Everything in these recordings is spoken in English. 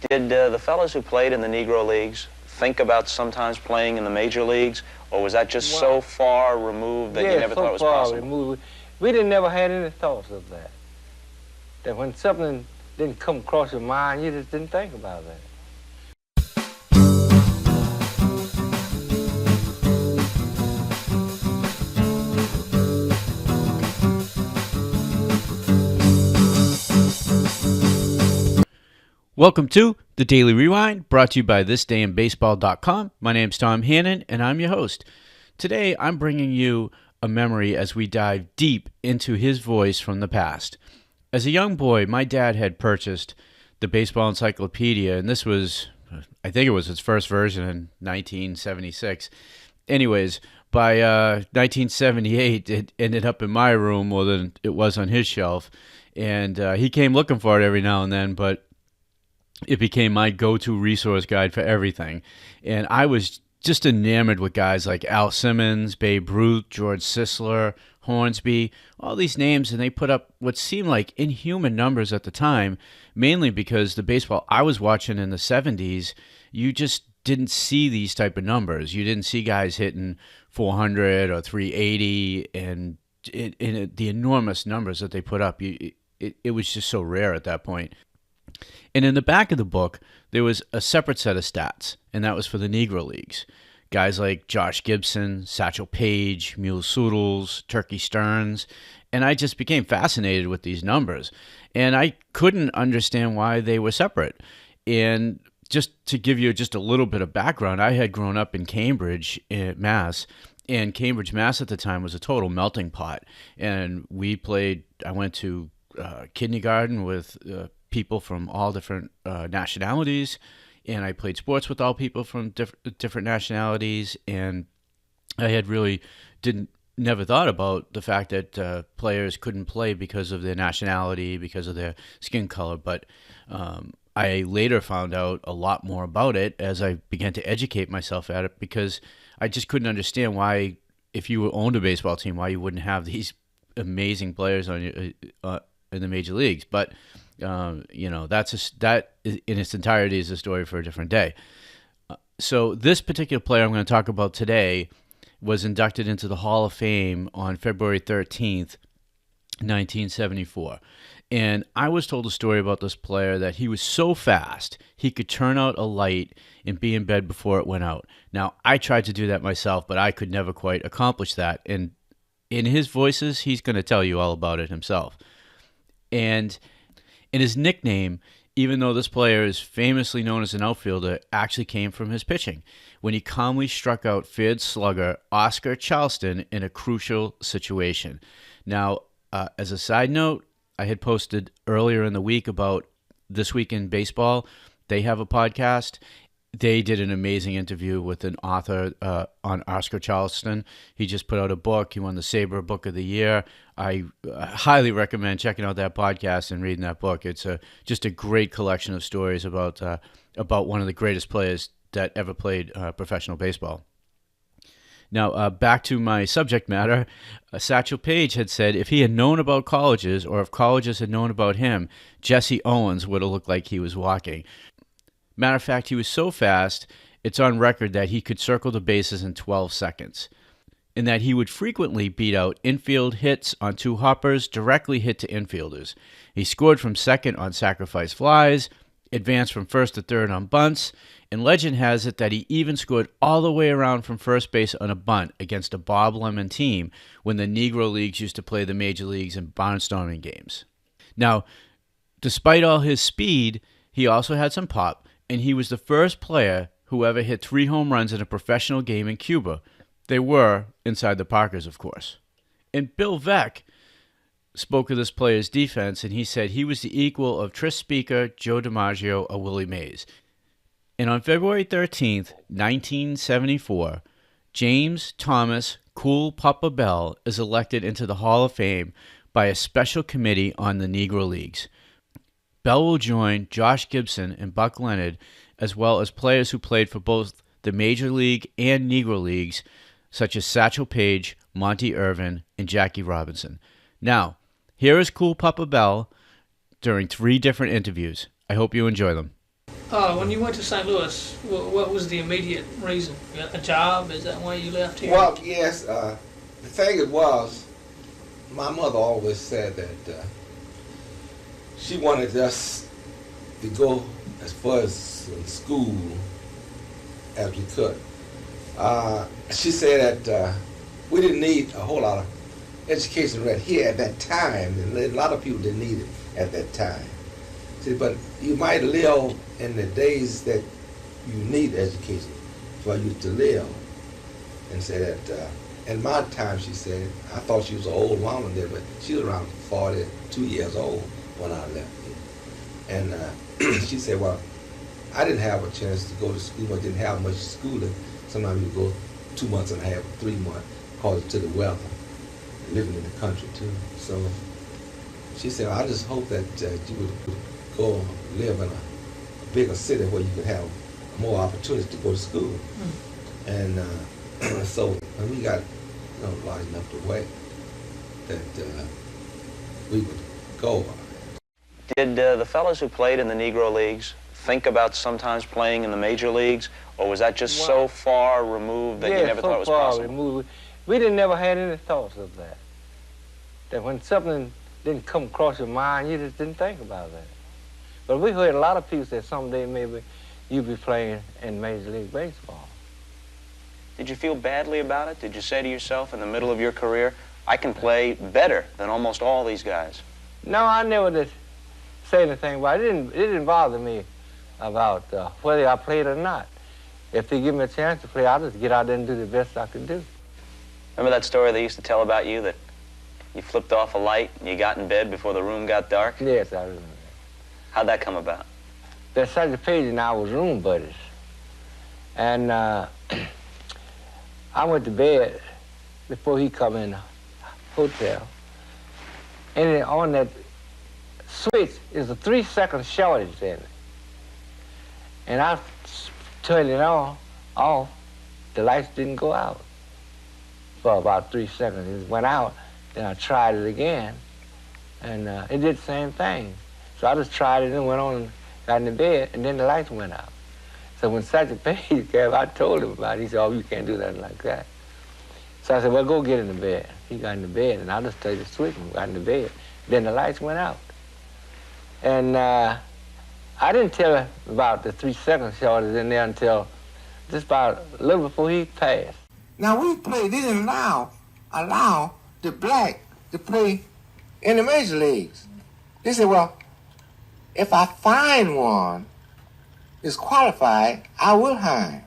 Did the fellas who played in the Negro Leagues think about sometimes playing in the major leagues, or was that just so far removed that you never thought it was possible? Removed. We didn't never had any thoughts of that. That when something didn't come across your mind, you just didn't think about that. Welcome to The Daily Rewind, brought to you by thisdayinbaseball.com. My name's Tom Hannon, and I'm your host. Today, I'm bringing you a memory as we dive deep into his voice from the past. As a young boy, my dad had purchased the Baseball Encyclopedia, and this was, I think it was its first version in 1976. Anyways, by 1978, it ended up in my room more than it was on his shelf, and he came looking for it every now and then, but it became my go-to resource guide for everything. And I was just enamored with guys like Al Simmons, Babe Ruth, George Sisler, Hornsby, all these names, and they put up what seemed like inhuman numbers at the time, mainly because the baseball I was watching in the 70s, you just didn't see these type of numbers. You didn't see guys hitting 400 or 380, and the enormous numbers that they put up, it was just so rare at that point. And in the back of the book, there was a separate set of stats, and that was for the Negro Leagues. Guys like Josh Gibson, Satchel Paige, Mule Soodles, Turkey Stearns, and I just became fascinated with these numbers. And I couldn't understand why they were separate. And just to give you just a little bit of background, I had grown up in Cambridge, Mass., and Cambridge, Mass. At the time was a total melting pot. And I went to kindergarten with people from all different nationalities, and I played sports with all people from different nationalities, and I had really never thought about the fact that players couldn't play because of their nationality, because of their skin color, but I later found out a lot more about it as I began to educate myself at it, because I just couldn't understand why, if you owned a baseball team, why you wouldn't have these amazing players on your in the major leagues. But that in its entirety is a story for a different day. So this particular player I'm going to talk about today was inducted into the Hall of Fame on February 13th, 1974. And I was told a story about this player that he was so fast, he could turn out a light and be in bed before it went out. Now, I tried to do that myself, but I could never quite accomplish that. And in his voices, he's going to tell you all about it himself. And in his nickname, even though this player is famously known as an outfielder, actually came from his pitching, when he calmly struck out feared slugger Oscar Charleston in a crucial situation. Now, as a side note, I had posted earlier in the week about This Week in Baseball. They have a podcast. They did an amazing interview with an author on Oscar Charleston. He just put out a book. He won the Sabre Book of the Year. I highly recommend checking out that podcast and reading that book. It's just a great collection of stories about one of the greatest players that ever played professional baseball. Now, back to my subject matter, Satchel Paige had said if he had known about colleges, or if colleges had known about him, Jesse Owens would have looked like he was walking. Matter of fact, he was so fast, it's on record that he could circle the bases in 12 seconds, and that he would frequently beat out infield hits on two hoppers directly hit to infielders. He scored from second on sacrifice flies, advanced from first to third on bunts, and legend has it that he even scored all the way around from first base on a bunt against a Bob Lemon team when the Negro Leagues used to play the major leagues in barnstorming games. Now, despite all his speed, he also had some pop, and he was the first player who ever hit 3 home runs in a professional game in Cuba. They were inside the Parkers, of course. And Bill Veeck spoke of this player's defense, and he said he was the equal of Tris Speaker, Joe DiMaggio, or Willie Mays. And on February 13th, 1974, James Thomas Cool Papa Bell is elected into the Hall of Fame by a special committee on the Negro Leagues. Bell will join Josh Gibson and Buck Leonard, as well as players who played for both the Major League and Negro Leagues, such as Satchel Paige, Monty Irvin, and Jackie Robinson. Now, here is Cool Papa Bell during 3 different interviews. I hope you enjoy them. When you went to St. Louis, what was the immediate reason? You got a job? Is that why you left here? Well, yes. The thing was, my mother always said that she wanted us to go as far as in school as we could. She said that we didn't need a whole lot of education right here at that time, and a lot of people didn't need it at that time. See, but you might live in the days that you need education for you to live. And said that in my time, she said, I thought she was an old woman there, but she was around 42 years old when I left here. And she said, well, I didn't have a chance to go to school. I didn't have much schooling. Sometimes you go 2 months and a half, 3 months, according to the weather, living in the country too. So she said, I just hope that you would go live in a bigger city where you could have more opportunities to go to school. And so when we got large enough to wait, that we would go. Did the fellas who played in the Negro Leagues think about sometimes playing in the major leagues, or was that just so far removed that you never thought it was possible? Removed. We didn't never had any thoughts of that. That when something didn't come across your mind, you just didn't think about that. But we heard a lot of people say someday maybe you'll be playing in Major League Baseball. Did you feel badly about it? Did you say to yourself in the middle of your career, I can play better than almost all these guys? No, I never did say anything about it. It didn't bother me about whether I played or not. If they give me a chance to play, I'll just get out there and do the best I can do. Remember that story they used to tell about you, that you flipped off a light and you got in bed before the room got dark? Yes, I remember. How'd that come about? That Satchel Paige and I was room buddies. And I went to bed before he come in the hotel. And then on that switch is a 3-second shortage in it. And I turned it off, the lights didn't go out for about 3 seconds. It went out, then I tried it again, and it did the same thing. So I just tried it and went on and got in the bed, and then the lights went out. So when Satchel Paige came, I told him about it. He said, oh, you can't do nothing like that. So I said, well, go get in the bed. He got in the bed, and I just touched the switch and got in the bed. Then the lights went out. And I didn't tell him about the 3-second shortage in there until just about a little before he passed. Now we played, they didn't allow the black to play in the major leagues. They said, well, if I find one is qualified, I will hire him.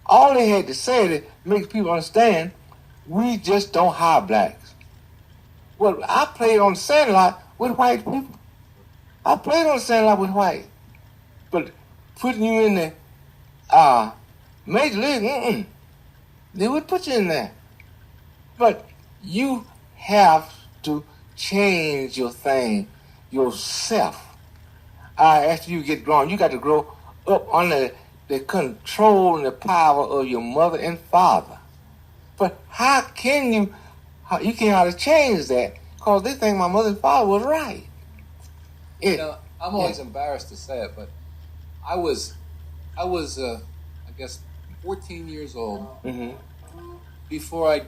All they had to say to make people understand, we just don't hire blacks. Well, I played on the sandlot with white people. I played on the sandlot with white. But putting you in the major league, they would put you in there. But you have to change your thing yourself. After you get grown, you got to grow up under the control and the power of your mother and father. But how can you can't how to change that, because they think my mother and father was right. I'm always embarrassed to say it, but I was I guess 14 years old before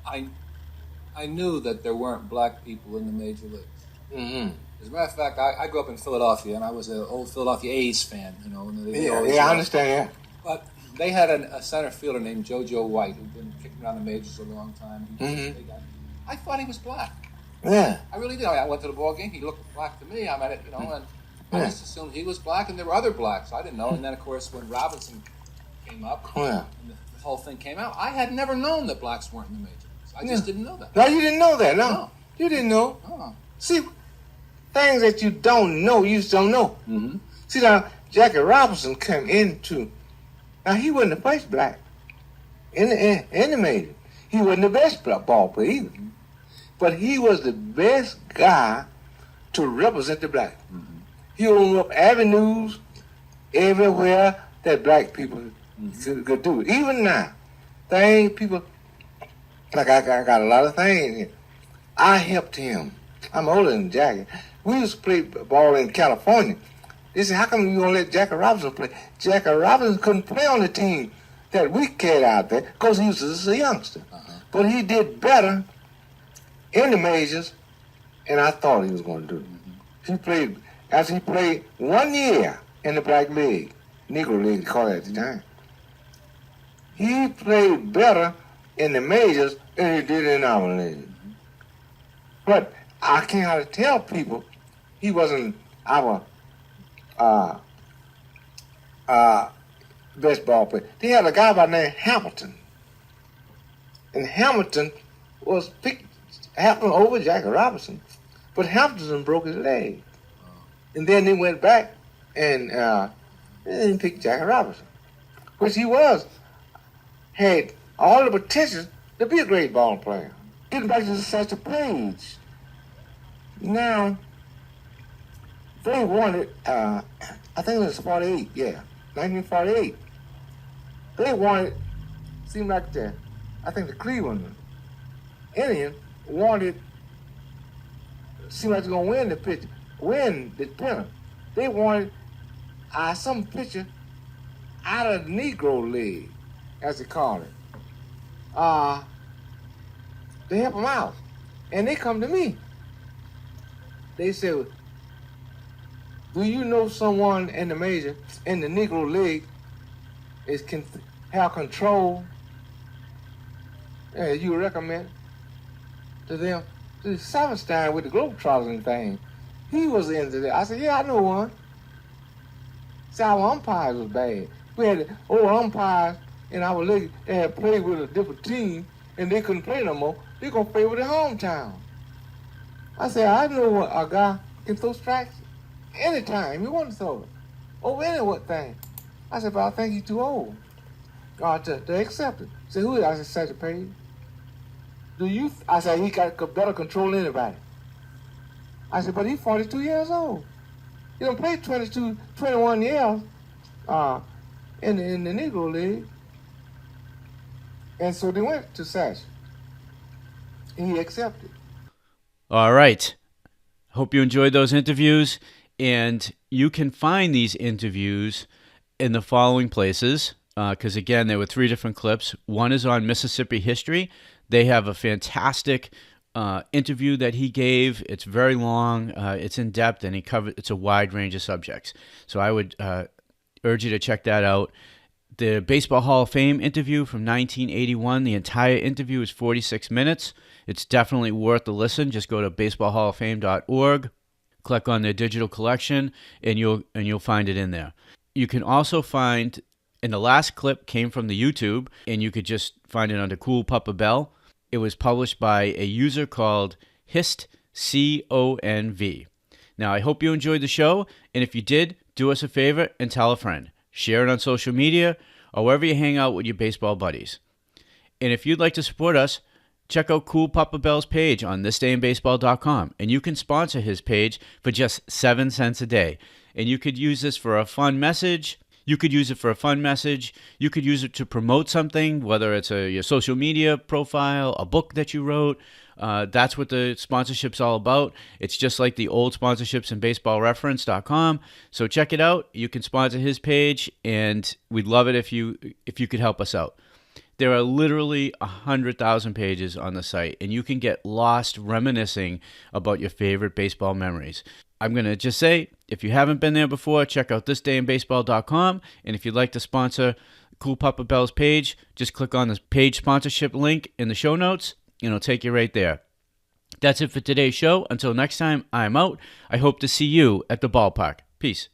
I knew that there weren't black people in the major leagues. As a matter of fact, I grew up in Philadelphia, and I was an old Philadelphia A's fan, I understand that. But they had a center fielder named JoJo White who'd been kicking around the majors a long time. I thought he was black. Yeah. I really did. I went to the ball game. He looked black to me. I mean, and I just assumed he was black, and there were other blacks. I didn't know. And then, of course, when Robinson came up, and the whole thing came out, I had never known that blacks weren't in the majors. I just didn't know that. No, you didn't know that. No. You didn't know. No. See, things that you don't know, you just don't know. See, now, Jackie Robinson came into, now he wasn't the first black in the major. He wasn't the best ball player either. But he was the best guy to represent the black. He opened up avenues everywhere that black people could do it. Even now, people, like I got a lot of things. I helped him. I'm older than Jackie. We used to play ball in California. They said, how come you gonna let Jackie Robinson play? Jackie Robinson couldn't play on the team that we carried out there because he was just a youngster. But he did better in the majors than I thought he was going to do. He played, after he played 1 year in the Black League, Negro League, they called it at the time, he played better in the majors than he did in our league. But I can't hardly tell people he wasn't our best ball player. They had a guy by the name Hamilton. And Hamilton was picked over Jackie Robinson. But Hamilton broke his leg. And then they went back and they picked Jackie Robinson. Which he had all the potential to be a great ball player. Getting back to Satchel Paige. Now, they wanted, I think it was 48, yeah, 1948. They wanted, seemed like I think the Cleveland Indians seemed like they're going to win the pennant. They wanted some pitcher out of the Negro League, as they call it, to help them out. And they come to me. They said, do you know someone in the Negro League can have control? Yeah, you recommend to them? To Savenstein with the Globetrotters and thing. He was into that. I said, yeah, I know one. See, our umpires was bad. We had old umpires in our league that had played with a different team and they couldn't play no more. They're going to play with their hometown. I said, I know a guy can throw strikes anytime he wants to throw it. Over any what thing. I said, but I think he's too old to accept it. I said, who is it? I said, Satchel Paige. I said, he got better control than anybody. I said, but he's 42 years old. He done played 21 years in the Negro League. And so they went to Satchel. And he accepted. All right. Hope you enjoyed those interviews. And you can find these interviews in the following places. Because, again, there were 3 different clips. One is on Mississippi history. They have a fantastic interview that he gave. It's very long. It's in depth, and it's a wide range of subjects. So I would urge you to check that out. The Baseball Hall of Fame interview from 1981, the entire interview is 46 minutes. It's definitely worth the listen. Just go to baseballhalloffame.org, click on their digital collection, and you'll find it in there. You can also find, and the last clip came from the YouTube, and you could just find it under Cool Papa Bell. It was published by a user called HistConv. Now, I hope you enjoyed the show, and if you did, do us a favor and tell a friend. Share it on social media or wherever you hang out with your baseball buddies. And if you'd like to support us, check out Cool Papa Bell's page on thisdayinbaseball.com, and you can sponsor his page for just 7 cents a day. And you could use this for a fun message. You could use it to promote something, whether it's your social media profile, a book that you wrote. That's what the sponsorship's all about. It's just like the old sponsorships in baseballreference.com. So check it out. You can sponsor his page, and we'd love it if you could help us out. There are literally 100,000 pages on the site, and you can get lost reminiscing about your favorite baseball memories. I'm going to just say, if you haven't been there before, check out thisdayinbaseball.com, and if you'd like to sponsor Cool Papa Bell's page, just click on the page sponsorship link in the show notes, and it'll take you right there. That's it for today's show. Until next time, I'm out. I hope to see you at the ballpark. Peace.